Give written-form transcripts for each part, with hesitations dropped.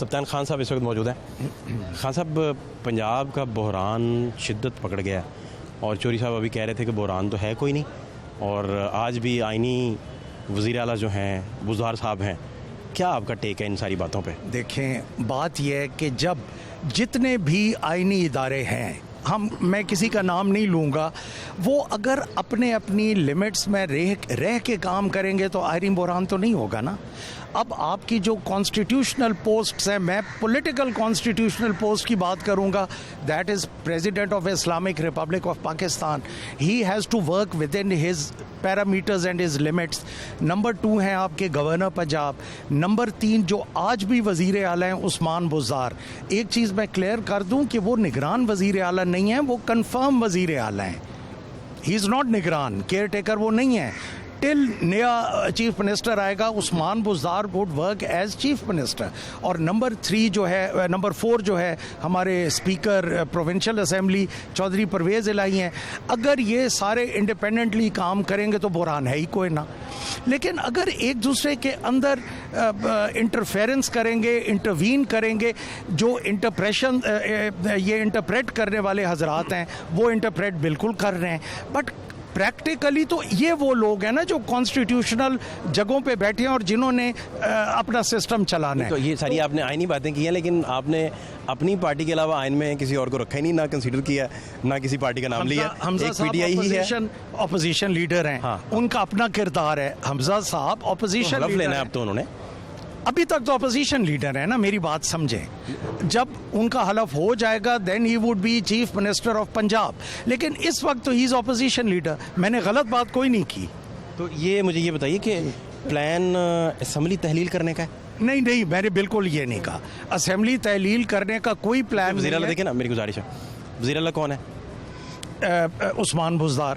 سبطان خان صاحب اس وقت موجود ہیں. خان صاحب, پنجاب کا بحران شدت پکڑ گیا اور چوری صاحب ابھی کہہ رہے تھے کہ بحران تو ہے کوئی نہیں, اور آج بھی آئینی وزیر اعلیٰ جو ہیں بزدار صاحب ہیں, کیا آپ کا ٹیک ہے ان ساری باتوں پہ؟ دیکھیں, بات یہ ہے کہ جب جتنے بھی آئینی ادارے ہیں, میں کسی کا نام نہیں لوں گا, وہ اگر اپنی لمٹس میں رہ کے کام کریں گے تو آئینی بحران تو نہیں ہوگا نا. اب آپ کی جو کانسٹیٹیوشنل پوسٹس ہیں, میں پولیٹیکل کانسٹیٹیوشنل پوسٹ کی بات کروں گا, that is president of Islamic Republic of Pakistan. He has to work with in his parameters and his limits. Number 2 ہیں آپ کے گورنر پنجاب. نمبر 3 جو آج بھی وزیر اعلیٰ ہیں عثمان بزدار. ایک چیز میں کلیئر کر دوں کہ وہ نگران وزیر اعلیٰ نہیں ہیں, وہ کنفرم وزیر اعلیٰ ہیں. ہی از ناٹ نگران, کیئر ٹیکر وہ نہیں ہے. ٹل نیا چیف منسٹر آئے گا, Usman Buzdar will work as chief minister. اور نمبر 4 جو ہے ہمارے speaker provincial assembly Chaudhry Pervaiz Elahi ہیں. اگر یہ سارے انڈیپینڈنٹلی کام کریں گے تو بحران ہے ہی کوئی نہ. لیکن اگر ایک دوسرے کے اندر انٹرفیرنس کریں گے, انٹروین کریں گے, جو یہ انٹرپریٹ کرنے والے حضرات ہیں وہ انٹرپریٹ بالکل کر رہے ہیں, بٹ پریکٹیکلی تو یہ وہ لوگ ہیں نا جو کانسٹیٹیوشنل جگہوں پہ بیٹھے ہیں اور جنہوں نے اپنا سسٹم چلانا ہے. تو یہ ساری آپ نے آئینی باتیں کی ہیں, لیکن آپ نے اپنی پارٹی کے علاوہ آئین میں کسی اور کو رکھا ہی نہیں, نہ کنسیڈر کیا, نہ کسی پارٹی کا نام لیا. حمزہ صاحب اپوزیشن لیڈر ہیں, ان کا اپنا کردار ہے. حمزہ صاحب اپوزیشن حلف لینا ہے اب تو انہوں نے, ابھی تک تو اپوزیشن لیڈر ہے نا, میری بات سمجھیں. جب ان کا حلف ہو جائے گا then he will be chief minister of Punjab, لیکن اس وقت تو ہی از اپوزیشن لیڈر. میں نے غلط بات کوئی نہیں کی. تو یہ مجھے یہ بتائیے کہ پلان اسمبلی تحلیل کرنے کا ہے؟ نہیں, میں نے بالکل یہ نہیں کہا. اسمبلی تحلیل کرنے کا کوئی پلان وزیر اعلیٰ دیکھیں نا, میری گزارش ہے, وزیر اعلیٰ کون ہے؟ عثمان بزدار.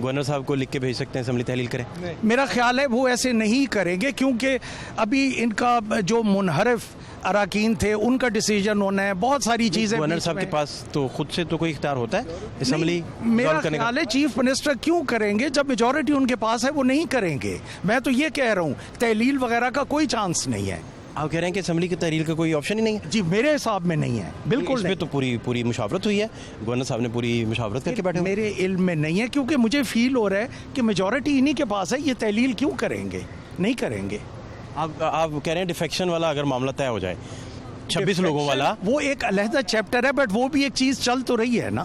گورنر صاحب کو لکھ کے بھیج سکتے ہیں اسمبلی تحلیل کریں. میرا خیال ہے وہ ایسے نہیں کریں گے, کیونکہ ابھی ان کا جو منحرف اراکین تھے ان کا ڈیسیجن ہونا ہے, بہت ساری چیزیں. گورنر صاحب کے پاس تو خود سے تو کوئی اختیار ہوتا ہے اسمبلی میرا خیال ہے چیف منسٹر کیوں کریں گے جب میجورٹی ان کے پاس ہے, وہ نہیں کریں گے. میں تو یہ کہہ رہا ہوں تحلیل وغیرہ کا کوئی چانس نہیں ہے. آپ کہہ رہے ہیں کہ اسمبلی کی تحلیل کا کوئی آپشن ہی نہیں ہے؟ جی میرے حساب میں نہیں ہے, بالکل. اس میں تو پوری مشاورت ہوئی ہے, گورنر صاحب نے پوری مشاورت کر کے بیٹھے. میرے علم میں نہیں ہے, کیونکہ مجھے فیل ہو رہا ہے کہ میجورٹی انہی کے پاس ہے. یہ تحلیل کیوں کریں گے؟ نہیں کریں گے. آپ کہہ رہے ہیں ڈیفیکشن والا اگر معاملہ طے ہو جائے, 26 لوگوں والا, وہ ایک علیحدہ چیپٹر ہے, بٹ وہ بھی ایک چیز چل تو رہی ہے نا.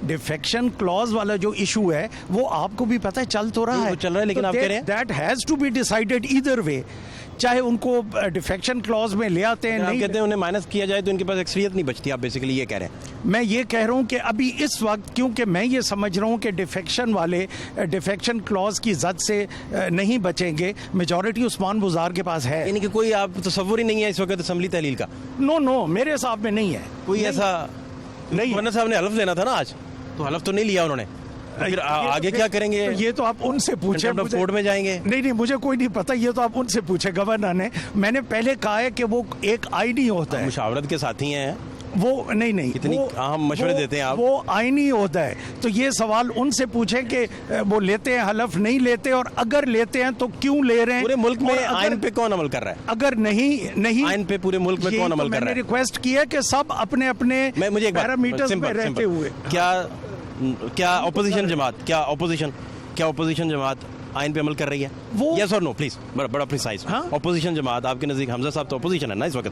ڈیفیکشن کلوز والا جو ایشو ہے وہ آپ کو بھی پتہ ہے چل تو رہا ہے, چل رہا ہے, لیکن آپ کہہ رہے ہیں that has to be decided either way. چاہے ان کو ڈیفیکشن کلوز میں لے آتے ہیں, نہیں کہتے ہیں انہیں مائنس کیا جائے تو ان کے پاس اکثریت نہیں بچتی. آپ بیسیکلی یہ کہہ رہے ہیں. میں یہ کہہ رہا ہوں کہ ابھی اس وقت, کیونکہ میں یہ سمجھ رہا ہوں کہ ڈیفیکشن کلوز کی زد سے نہیں بچیں گے. میجورٹی عثمان بزدار کے پاس ہے, یعنی کہ کوئی آپ تصور ہی نہیں ہے اس وقت اسمبلی تحلیل کا؟ نو میرے حساب میں نہیں ہے کوئی ایسا نہیں. گورنر صاحب نے حلف لینا تھا نا آج, تو حلف تو نہیں لیا انہوں نے, پھر آگے کیا کریں گے؟ یہ تو آپ ان سے پوچھیں. کورٹ میں جائیں گے؟ نہیں مجھے کوئی نہیں پتا, یہ تو آپ ان سے پوچھیں گورنر نے. میں نے پہلے کہا ہے کہ وہ ایک آئینی ہوتا ہے, مشاورت کے ساتھی ہیں وہ نہیں کتنی اہم مشورے دیتے ہیں آپ. وہ آئینی ہوتا ہے, تو یہ سوال ان سے پوچھیں کہ وہ لیتے ہیں حلف, نہیں لیتے, اور اگر لیتے ہیں تو کیوں لے رہے ہیں. پورے ملک میں آئین پہ کون عمل کر رہا ہے؟ اگر نہیں آئین پہ پورے ملک میں کون عمل کر رہا ہے؟ میں نے ریکویسٹ کی ہے کہ سب اپنے پیرامیٹرز پہ رہتے ہوئے. کیا اپوزیشن جماعت آئین پہ عمل کر رہی ہے؟ یس اور نو پلیز, بڑا پریسائز. اپوزیشن جماعت آپ کے نزدیک حمزہ صاحب تو اپوزیشن ہے نا اس وقت؟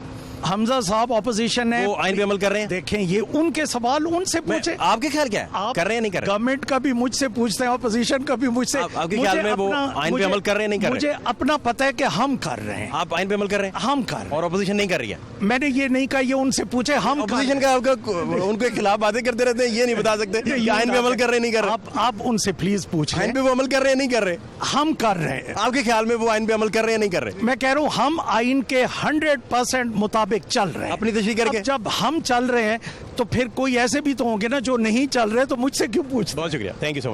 حمزہ صاحب اپوزیشن ہے, وہ آئین پہ عمل کر رہے ہیں. دیکھیں یہ ان کے سوال ان سے پوچھیں. آپ کے خیال کیا ہے, کر رہے ہیں نہیں کر رہے؟ گورنمنٹ کا بھی مجھ سے پوچھتے ہیں, اپوزیشن کا بھی مجھ سے. آپ کے خیال میں وہ آئین پہ عمل کر رہے ہیں نہیں کر رہے؟ مجھے اپنا پتہ ہے کہ ہم کر رہے ہیں. آپ آئین پہ عمل کر رہے ہیں؟ ہم کر رہے ہیں, اور اپوزیشن نہیں کر رہی ہے. میں نے یہ نہیں کہا, یہ ان سے پوچھے. ہم اپوزیشن کا ان کے خلاف باتیں کرتے رہتے ہیں, یہ نہیں بتا سکتے کہ آئین پہ عمل کر رہے نہیں کر رہے. آپ ان سے پلیز پوچھیں آئین پہ وہ عمل کر رہے ہیں نہیں کر رہے. ہم کر رہے ہیں. آپ کے خیال میں وہ آئین پہ عمل کر رہے ہیں نہیں کر رہے؟ میں کہہ رہا ہوں ہم آئین کے 100% مطابق چل رہے ہیں. اپنی تشریح کر کے جب ہم چل رہے ہیں تو پھر کوئی ایسے بھی تو ہوں گے نا جو نہیں چل رہے, تو مجھ سے کیوں پوچھتے؟ بہت شکریہ, تھینک یو سو مچ.